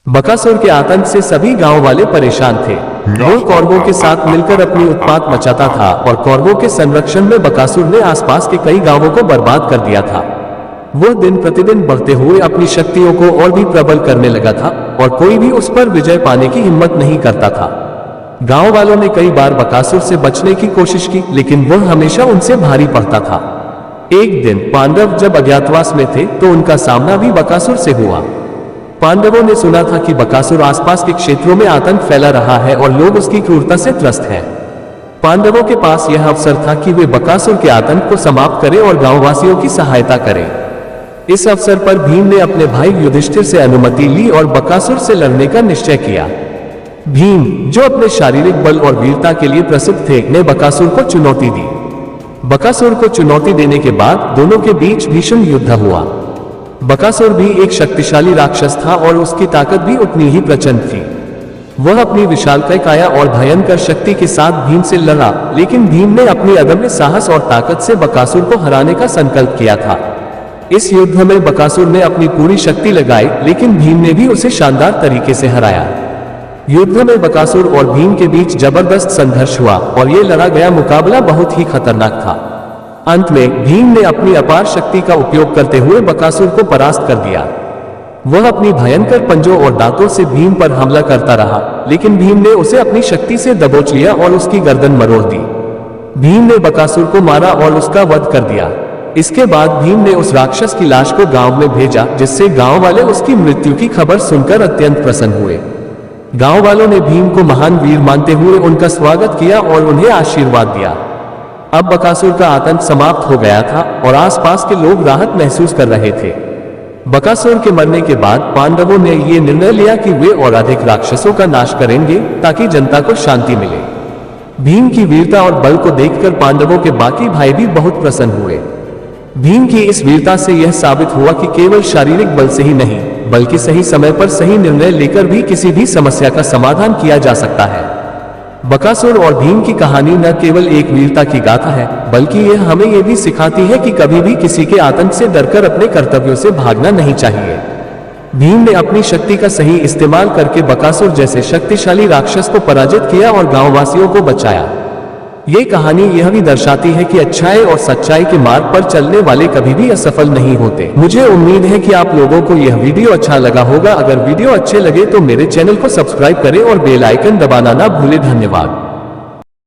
बकासुर के आतंक से सभी गांव वाले परेशान थे। वो कौरवों के साथ मिलकर अपनी उत्पात मचाता था और कौरवों के संरक्षण में बकासुर ने आसपास के कई गांवों को बर्बाद कर दिया था। वो दिन प्रतिदिन बढ़ते हुए अपनी शक्तियों को और भी प्रबल करने लगा था और कोई भी उस पर विजय पाने की हिम्मत नहीं करता था। गांव वालों ने कई बार बकासुर से बचने की कोशिश की, लेकिन वह हमेशा उनसे भारी पड़ता था। एक दिन पांडव जब अज्ञातवास में थे तो उनका सामना भी बकासुर से हुआ। पांडवों ने सुना था कि बकासुर आसपास के क्षेत्रों में आतंक फैला रहा है और लोग उसकी क्रूरता से त्रस्त हैं। पांडवों के पास यह अवसर था कि वे बकासुर के आतंक को समाप्त करें और गांववासियों की सहायता करें। इस अवसर पर भीम ने अपने भाई युधिष्ठिर से अनुमति ली और बकासुर से लड़ने का निश्चय किया। भीम, जो अपने शारीरिक बल और वीरता के लिए प्रसिद्ध थे, ने बकासुर को चुनौती दी। बकासुर को चुनौती देने के बाद दोनों के बीच भीषण युद्ध हुआ। बकासुर भी एक शक्तिशाली राक्षस था और उसकी ताकत भी उतनी ही प्रचंड थी। वह अपनी विशालकाय काया और भयंकर शक्ति के साथ भीम से लड़ा, लेकिन भीम ने अपनी अदम्य साहस और ताकत से बकासुर को हराने का संकल्प किया था। इस युद्ध में बकासुर ने अपनी पूरी शक्ति लगाई, लेकिन भीम ने भी उसे शानदार तरीके से हराया। युद्ध में बकासुर और भीम के बीच जबरदस्त संघर्ष हुआ और यह लड़ा गया मुकाबला बहुत ही खतरनाक था। अंत में भीम ने अपनी अपार शक्ति का उपयोग करते हुए बकासुर को परास्त कर दिया। वह अपनी भयंकर पंजों और दांतों से भीम पर हमला करता रहा, लेकिन भीम ने उसे अपनी शक्ति से दबोच लिया और उसकी गर्दन मरोड़ दी। भीम ने बकासुर को मारा और उसका वध कर दिया। इसके बाद भीम ने उस राक्षस की लाश को गांव में भेजा, जिससे गांव वाले उसकी मृत्यु की खबर सुनकर अत्यंत प्रसन्न हुए। गांव वालों ने भीम को महान वीर मानते हुए उनका स्वागत किया और उन्हें आशीर्वाद दिया। अब बकासुर का आतंक समाप्त हो गया था और आसपास के लोग राहत महसूस कर रहे थे। बकासुर के मरने के बाद पांडवों ने यह निर्णय लिया कि वे और अधिक राक्षसों का नाश करेंगे ताकि जनता को शांति मिले। भीम की वीरता और बल को देखकर पांडवों के बाकी भाई भी बहुत प्रसन्न हुए। भीम की इस वीरता से यह साबित हुआ कि केवल शारीरिक बल से ही नहीं, बल्कि सही समय पर सही निर्णय लेकर भी किसी भी समस्या का समाधान किया जा सकता है। बकासुर और भीम की कहानी न केवल एक वीरता की गाथा है, बल्कि यह हमें यह भी सिखाती है कि कभी भी किसी के आतंक से डरकर अपने कर्तव्यों से भागना नहीं चाहिए। भीम ने अपनी शक्ति का सही इस्तेमाल करके बकासुर जैसे शक्तिशाली राक्षस को पराजित किया और गांववासियों को बचाया। ये कहानी यह भी दर्शाती है कि अच्छाई और सच्चाई के मार्ग पर चलने वाले कभी भी असफल नहीं होते। मुझे उम्मीद है कि आप लोगों को यह वीडियो अच्छा लगा होगा। अगर वीडियो अच्छे लगे तो मेरे चैनल को सब्सक्राइब करें और बेल आइकन दबाना ना भूलें। धन्यवाद।